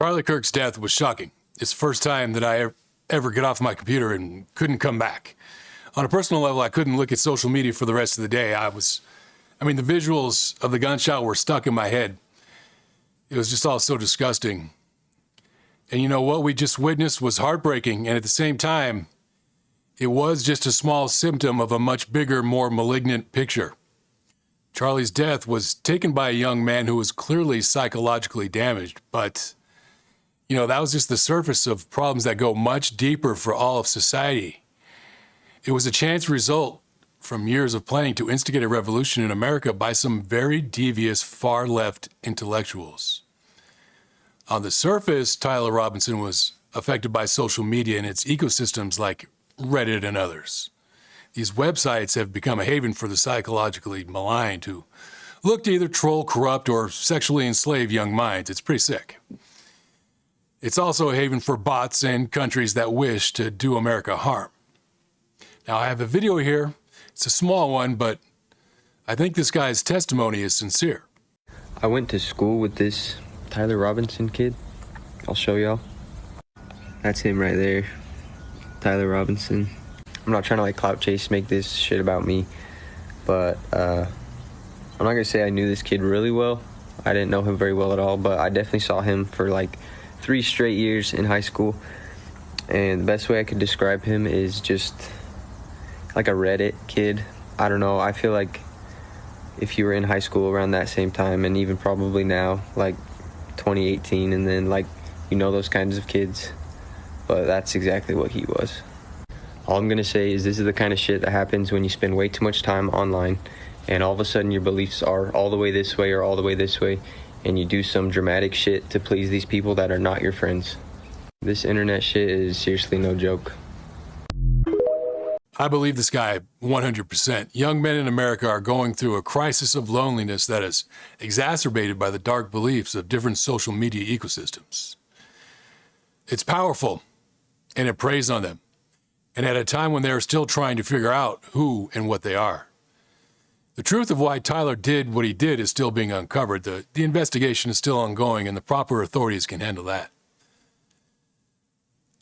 Charlie Kirk's death was shocking. It's the first time that I ever get off my computer and couldn't come back. On a personal level, I couldn't look at social media for the rest of the day. The visuals of the gunshot were stuck in my head. It was just all so disgusting. And you know, what we just witnessed was heartbreaking, and at the same time, it was just a small symptom of a much bigger, more malignant picture. Charlie's death was taken by a young man who was clearly psychologically damaged, but, that was just the surface of problems that go much deeper for all of society. It was a chance result from years of planning to instigate a revolution in America by some very devious far-left intellectuals. On the surface, Tyler Robinson was affected by social media and its ecosystems like Reddit and others. These websites have become a haven for the psychologically maligned who look to either troll, corrupt, or sexually enslave young minds. It's pretty sick. It's also a haven for bots and countries that wish to do America harm. Now, I have a video here. It's a small one, but I think this guy's testimony is sincere. I went to school with this Tyler Robinson kid. I'll show y'all. That's him right there. Tyler Robinson. I'm not trying to clout chase, make this shit about me, but I'm not gonna say I knew this kid really well. I didn't know him very well at all, but I definitely saw him for 3 straight years in high school. And the best way I could describe him is just like a Reddit kid. I don't know, I feel like if you were in high school around that same time, and even probably now, 2018, and then those kinds of kids, but that's exactly what he was. All I'm gonna say is this is the kind of shit that happens when you spend way too much time online, and all of a sudden your beliefs are all the way this way or all the way this way, and you do some dramatic shit to please these people that are not your friends. This internet shit is seriously no joke. I believe this guy 100%. Young men in America are going through a crisis of loneliness that is exacerbated by the dark beliefs of different social media ecosystems. It's powerful, and it preys on them, and at a time when they are still trying to figure out who and what they are. The truth of why Tyler did what he did is still being uncovered. The investigation is still ongoing, and the proper authorities can handle that.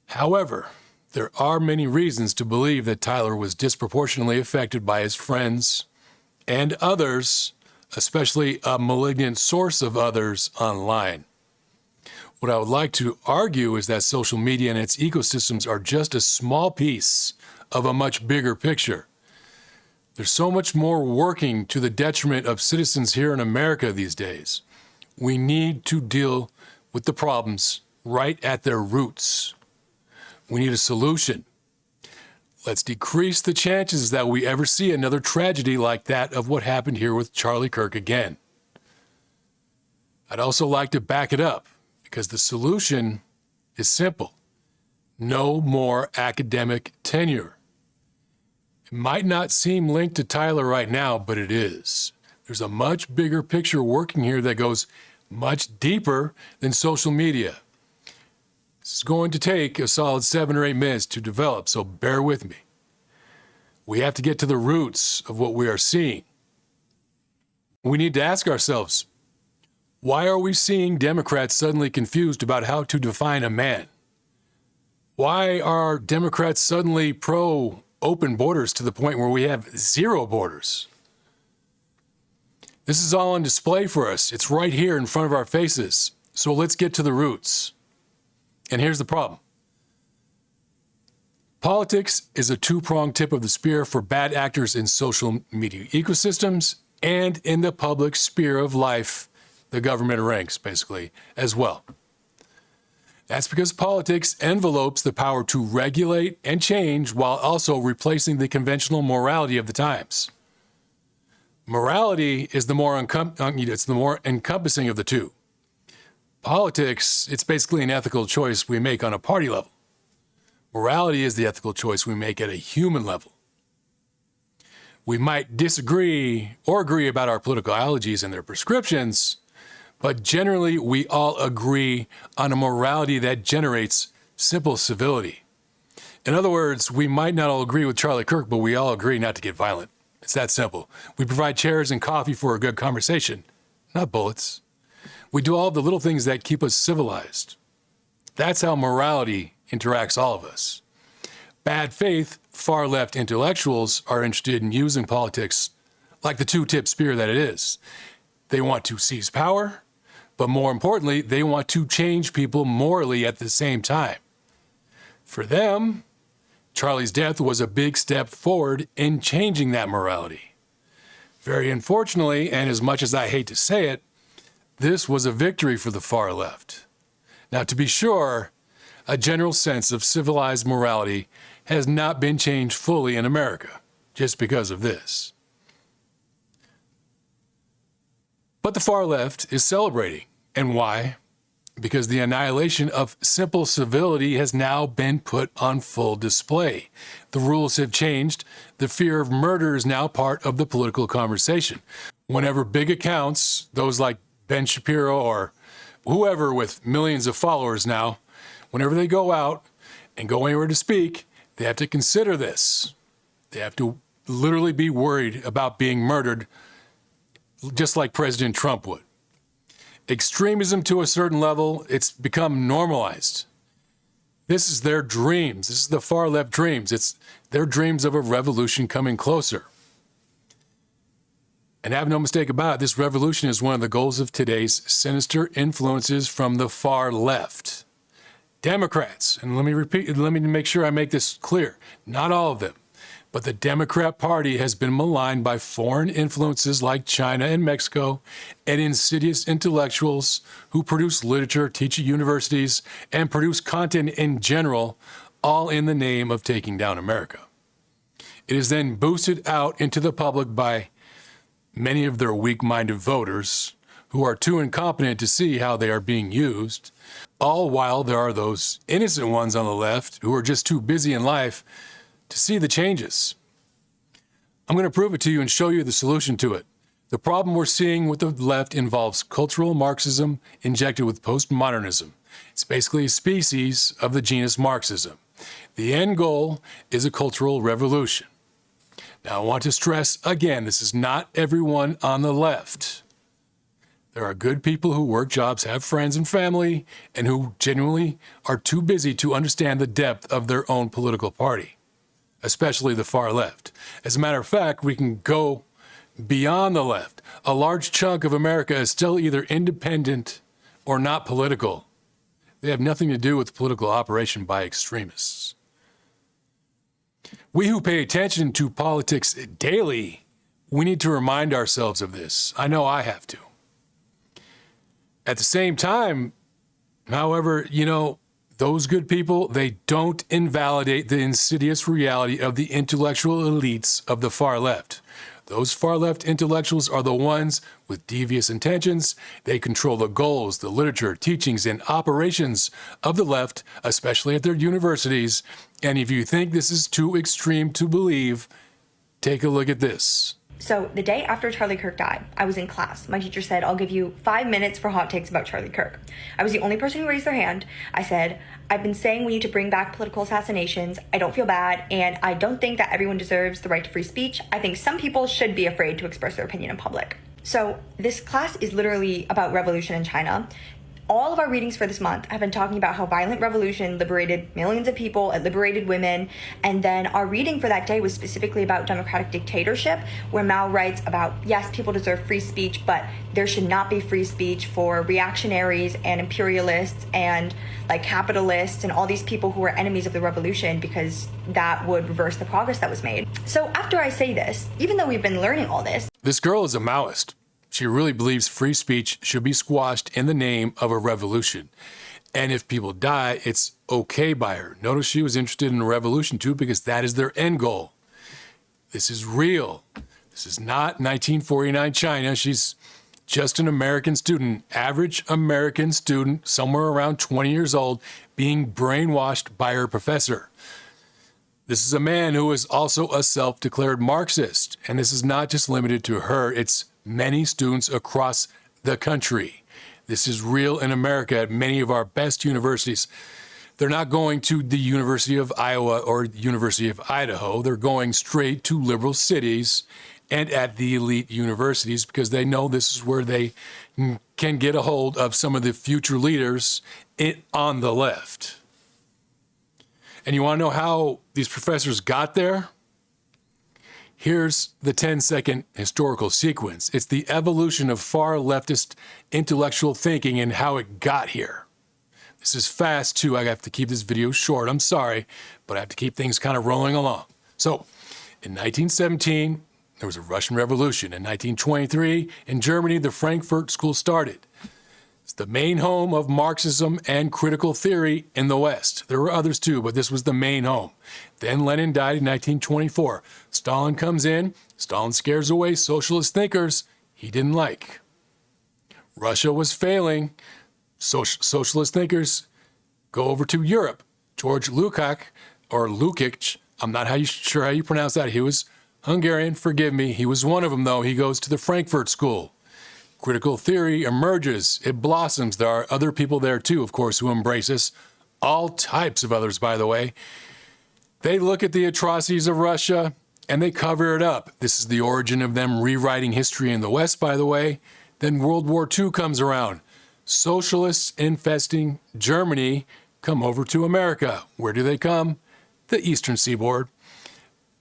However, there are many reasons to believe that Tyler was disproportionately affected by his friends and others, especially a malignant source of others online. What I would like to argue is that social media and its ecosystems are just a small piece of a much bigger picture. There's so much more working to the detriment of citizens here in America these days. We need to deal with the problems right at their roots. We need a solution. Let's decrease the chances that we ever see another tragedy like that of what happened here with Charlie Kirk again. I'd also like to back it up, because the solution is simple. No more academic tenure. It might not seem linked to Tyler right now, but it is. There's a much bigger picture working here that goes much deeper than social media. This is going to take a solid 7 or 8 minutes to develop, so bear with me. We have to get to the roots of what we are seeing. We need to ask ourselves, why are we seeing Democrats suddenly confused about how to define a man? Why are Democrats suddenly pro-open borders to the point where we have 0 borders? This is all on display for us. It's right here in front of our faces. So let's get to the roots. And here's the problem. Politics is a 2-pronged tip of the spear for bad actors in social media ecosystems and in the public sphere of life, the government ranks, basically, as well. That's because politics envelopes the power to regulate and change while also replacing the conventional morality of the times. Morality is the more encompassing of the two. Politics, it's basically an ethical choice we make on a party level. Morality is the ethical choice we make at a human level. We might disagree or agree about our political ideologies and their prescriptions, but generally we all agree on a morality that generates simple civility. In other words, we might not all agree with Charlie Kirk, but we all agree not to get violent. It's that simple. We provide chairs and coffee for a good conversation, not bullets. We do all the little things that keep us civilized. That's how morality interacts all of us. Bad faith, far-left intellectuals are interested in using politics like the two-tip spear that it is. They want to seize power, but more importantly, they want to change people morally at the same time. For them, Charlie's death was a big step forward in changing that morality. Very unfortunately, and as much as I hate to say it, this was a victory for the far left. Now, to be sure, a general sense of civilized morality has not been changed fully in America just because of this. But the far left is celebrating. And why? Because the annihilation of simple civility has now been put on full display. The rules have changed. The fear of murder is now part of the political conversation. Whenever big accounts, those like Ben Shapiro or whoever with millions of followers now, whenever they go out and go anywhere to speak, they have to consider this. They have to literally be worried about being murdered, just like President Trump would. Extremism to a certain level, it's become normalized. This is their dreams. This is the far left dreams. It's their dreams of a revolution coming closer. And have no mistake about it, this revolution is one of the goals of today's sinister influences from the far left. Democrats, and let me make sure I make this clear, not all of them, but the Democrat Party has been maligned by foreign influences like China and Mexico and insidious intellectuals who produce literature, teach at universities, and produce content in general, all in the name of taking down America. It is then boosted out into the public by many of their weak-minded voters who are too incompetent to see how they are being used, all while there are those innocent ones on the left who are just too busy in life to see the changes. I'm going to prove it to you and show you the solution to it. The problem we're seeing with the left involves cultural Marxism injected with postmodernism. It's basically a species of the genus Marxism. The end goal is a cultural revolution. Now, I want to stress again, this is not everyone on the left. There are good people who work jobs, have friends and family, and who genuinely are too busy to understand the depth of their own political party, especially the far left. As a matter of fact, we can go beyond the left. A large chunk of America is still either independent or not political. They have nothing to do with political operation by extremists. We who pay attention to politics daily, we need to remind ourselves of this. I know I have to. At the same time, however, those good people, they don't invalidate the insidious reality of the intellectual elites of the far left. Those far left intellectuals are the ones with devious intentions. They control the goals, the literature, teachings, and operations of the left, especially at their universities. And if you think this is too extreme to believe, take a look at this. So the day after Charlie Kirk died, I was in class. My teacher said, I'll give you 5 minutes for hot takes about Charlie Kirk. I was the only person who raised their hand. I said, I've been saying we need to bring back political assassinations. I don't feel bad, and I don't think that everyone deserves the right to free speech. I think some people should be afraid to express their opinion in public. So this class is literally about revolution in China. All of our readings for this month have been talking about how violent revolution liberated millions of people, it liberated women, and then our reading for that day was specifically about democratic dictatorship, where Mao writes about, yes, people deserve free speech, but there should not be free speech for reactionaries and imperialists and capitalists and all these people who are enemies of the revolution, because that would reverse the progress that was made. So after I say this, even though we've been learning all this girl is a Maoist. She really believes free speech should be squashed in the name of a revolution. And if people die, it's okay by her. Notice she was interested in a revolution too, because that is their end goal. This is real. This is not 1949 China. She's just an American student, average American student, somewhere around 20 years old, being brainwashed by her professor. This is a man who is also a self-declared Marxist. And this is not just limited to her. It's many students across the country. This is real in America at many of our best universities. They're not going to the University of Iowa or the University of Idaho. They're going straight to liberal cities and at the elite universities because they know this is where they can get a hold of some of the future leaders on the left. And you want to know how these professors got there? Here's the 10-second historical sequence. It's the evolution of far leftist intellectual thinking and how it got here. This is fast, too. I have to keep this video short. I'm sorry, but I have to keep things kind of rolling along. So, in 1917, there was a Russian Revolution. In 1923, in Germany, the Frankfurt School started. It's the main home of Marxism and critical theory in the West. There were others too, but this was the main home. Then Lenin died in 1924. Stalin comes in. Stalin scares away socialist thinkers he didn't like. Russia was failing. Socialist thinkers go over to Europe. George Lukács, I'm not sure how you pronounce that. He was Hungarian, forgive me. He was one of them, though. He goes to the Frankfurt School. Critical theory emerges. It blossoms. There are other people there, too, of course, who embrace this. All types of others, by the way. They look at the atrocities of Russia, and they cover it up. This is the origin of them rewriting history in the West, by the way. Then World War II comes around. Socialists infesting Germany come over to America. Where do they come? The Eastern Seaboard.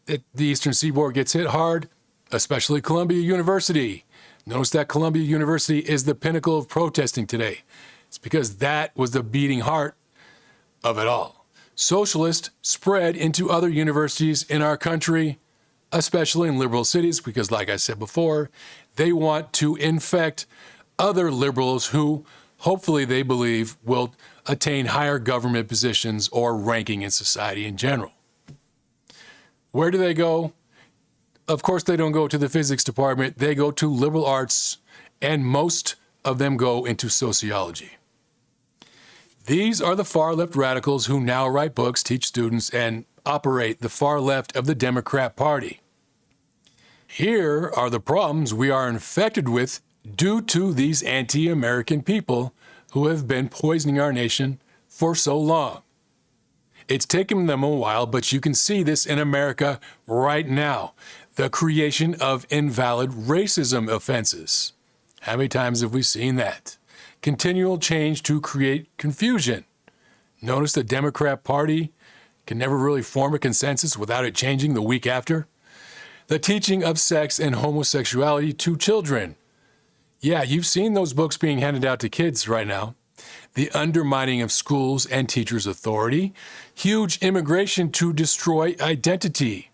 The Eastern Seaboard gets hit hard, especially Columbia University. Notice that Columbia University is the pinnacle of protesting today. It's because that was the beating heart of it all. Socialists spread into other universities in our country, especially in liberal cities, because like I said before, they want to infect other liberals who hopefully they believe will attain higher government positions or ranking in society in general. Where do they go? Of course, they don't go to the physics department. They go to liberal arts, and most of them go into sociology. These are the far left radicals who now write books, teach students, and operate the far left of the Democrat Party. Here are the problems we are infected with due to these anti-American people who have been poisoning our nation for so long. It's taken them a while, but you can see this in America right now. The creation of invalid racism offenses. How many times have we seen that? Continual change to create confusion. Notice the Democrat Party can never really form a consensus without it changing the week after. The teaching of sex and homosexuality to children. Yeah, you've seen those books being handed out to kids right now. The undermining of schools and teachers' authority. Huge immigration to destroy identity.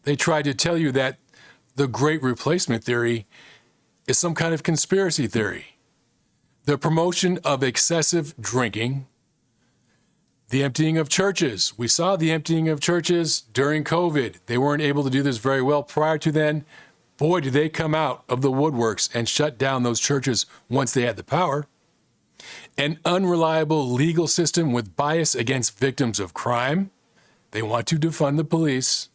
They tried to tell you that the Great Replacement theory is some kind of conspiracy theory. The promotion of excessive drinking. The emptying of churches. We saw the emptying of churches during COVID. They weren't able to do this very well prior to then. Boy, did they come out of the woodworks and shut down those churches once they had the power. An unreliable legal system with bias against victims of crime. They want to defund the police.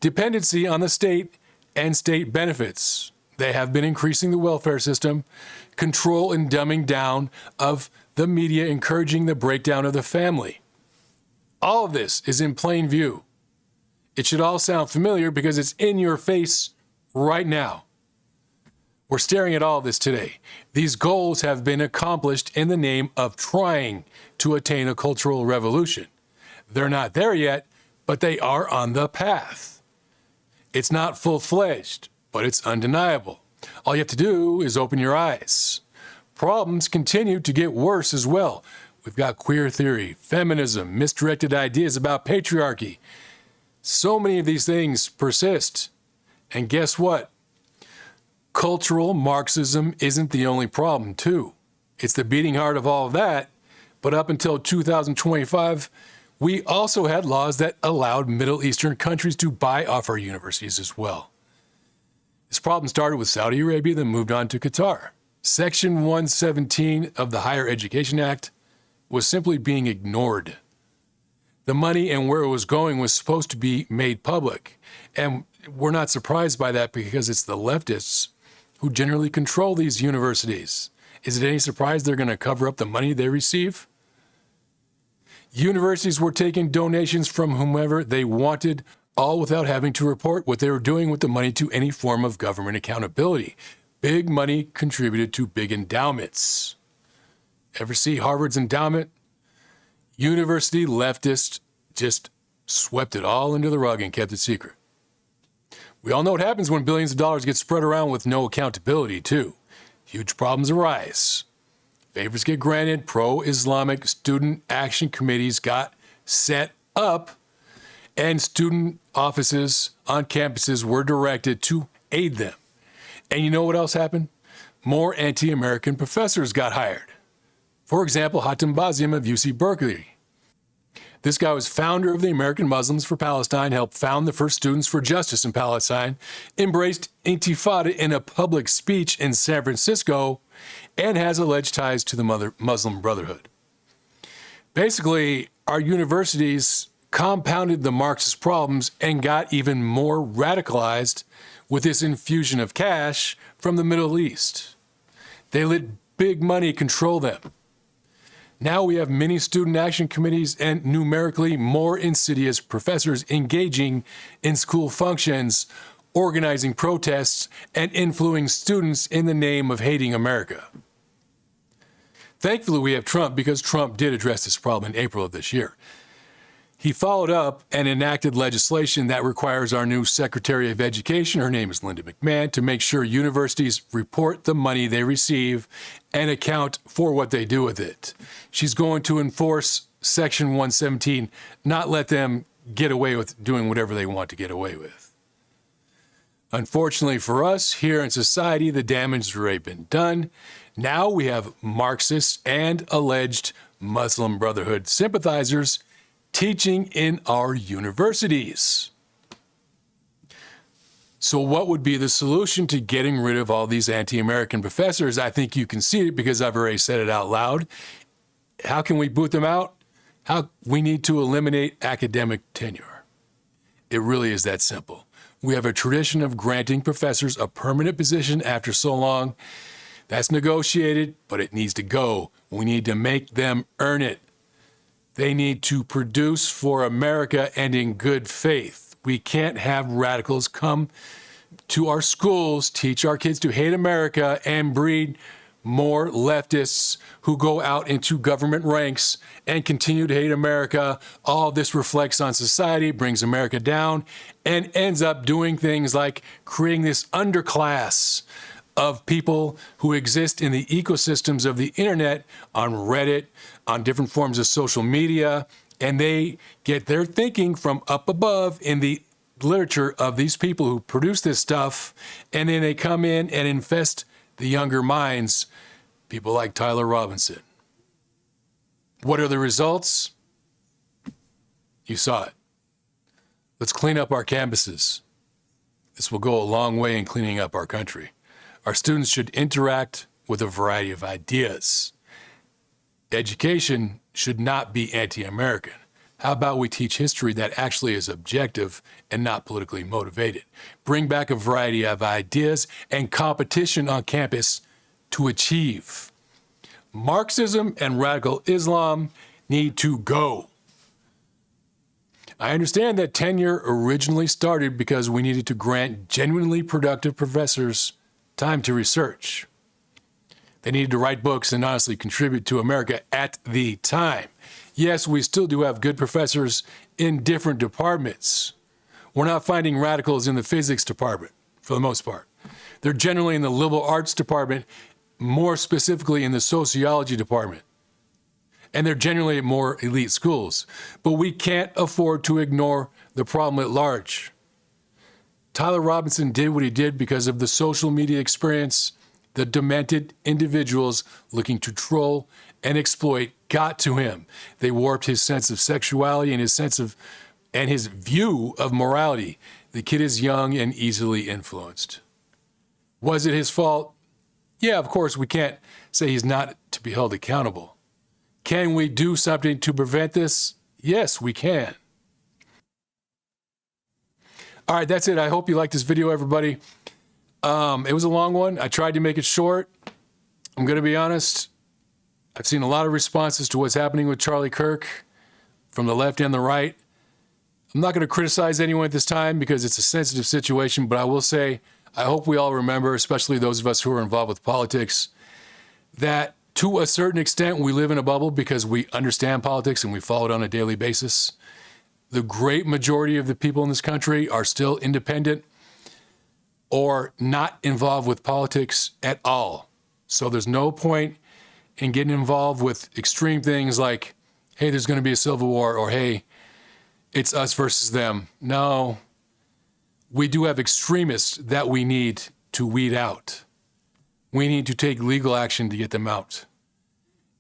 Dependency on the state and state benefits. They have been increasing the welfare system. Control and dumbing down of the media, encouraging the breakdown of the family. All of this is in plain view. It should all sound familiar because it's in your face right now. We're staring at all of this today. These goals have been accomplished in the name of trying to attain a cultural revolution. They're not there yet, but they are on the path. It's not full-fledged, but it's undeniable. All you have to do is open your eyes. Problems continue to get worse as well. We've got queer theory, feminism, misdirected ideas about patriarchy. So many of these things persist. And guess what? Cultural Marxism isn't the only problem, too. It's the beating heart of all of that. But up until 2025, we also had laws that allowed Middle Eastern countries to buy off our universities as well. This problem started with Saudi Arabia, then moved on to Qatar. Section 117 of the Higher Education Act was simply being ignored. The money and where it was going was supposed to be made public. And we're not surprised by that because it's the leftists who generally control these universities. Is it any surprise they're going to cover up the money they receive? Universities were taking donations from whomever they wanted, all without having to report what they were doing with the money to any form of government accountability. Big money contributed to big endowments. Ever see Harvard's endowment? University leftists just swept it all under the rug and kept it secret. We all know what happens when billions of dollars get spread around with no accountability, too. Huge problems arise. Favors get granted. Pro-Islamic student action committees got set up, and student offices on campuses were directed to aid them. And you know what else happened? More anti-American professors got hired. For example, Hatem Basim of UC Berkeley. This guy was founder of the American Muslims for Palestine, helped found the first Students for Justice in Palestine, embraced Intifada in a public speech in San Francisco, and has alleged ties to the Muslim Brotherhood. Basically, our universities compounded the Marxist problems and got even more radicalized with this infusion of cash from the Middle East. They let big money control them. Now we have many student action committees and numerically more insidious professors engaging in school functions, organizing protests, and influencing students in the name of hating America. Thankfully, we have Trump because Trump did address this problem in April of this year. He followed up and enacted legislation that requires our new Secretary of Education, her name is Linda McMahon, to make sure universities report the money they receive and account for what they do with it. She's going to enforce Section 117, not let them get away with doing whatever they want to get away with. Unfortunately for us, here in society, the damage has already been done. Now we have Marxists and alleged Muslim Brotherhood sympathizers teaching in our universities. So what would be the solution to getting rid of all these anti-American professors? I think you can see it because I've already said it out loud. How can we boot them out? We need to eliminate academic tenure. It really is that simple. We have a tradition of granting professors a permanent position after so long. That's negotiated, but it needs to go. We need to make them earn it. They need to produce for America and in good faith. We can't have radicals come to our schools, teach our kids to hate America, and breed more leftists who go out into government ranks and continue to hate America. All this reflects on society, brings America down, and ends up doing things like creating this underclass of people who exist in the ecosystems of the internet, on Reddit, on different forms of social media, and they get their thinking from up above in the literature of these people who produce this stuff, and then they come in and infest the younger minds, people like Tyler Robinson. What are the results? You saw it. Let's clean up our campuses. This will go a long way in cleaning up our country. Our students should interact with a variety of ideas. Education should not be anti-American. How about we teach history that actually is objective and not politically motivated? Bring back a variety of ideas and competition on campus to achieve. Marxism and radical Islam need to go. I understand that tenure originally started because we needed to grant genuinely productive professors time to research. They needed to write books and honestly contribute to America at the time. Yes, we still do have good professors in different departments. We're not finding radicals in the physics department, for the most part. They're generally in the liberal arts department, more specifically in the sociology department. And they're generally at more elite schools. But we can't afford to ignore the problem at large. Tyler Robinson did what he did because of the social media experience. The demented individuals looking to troll and exploit got to him. They warped his sense of sexuality and his view of morality. The kid is young and easily influenced. Was it his fault? Yeah, of course, we can't say he's not to be held accountable. Can we do something to prevent this? Yes, we can. All right, that's it. I hope you liked this video, everybody. It was a long one. I tried to make it short. I'm going to be honest. I've seen a lot of responses to what's happening with Charlie Kirk from the left and the right. I'm not going to criticize anyone at this time because it's a sensitive situation, but I will say I hope we all remember, especially those of us who are involved with politics, that To a certain extent, we live in a bubble because we understand politics and we follow it on a daily basis. The great majority of the people in this country are still independent or not involved with politics at all. So there's no point in getting involved with extreme things like, hey, there's going to be a civil war, or hey, it's us versus them. No, we do have extremists that we need to weed out. We need to take legal action to get them out.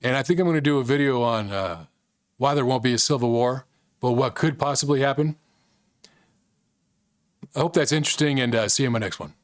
And I think I'm going to do a video on why there won't be a civil war, but what could possibly happen. I hope that's interesting, and see you in my next one.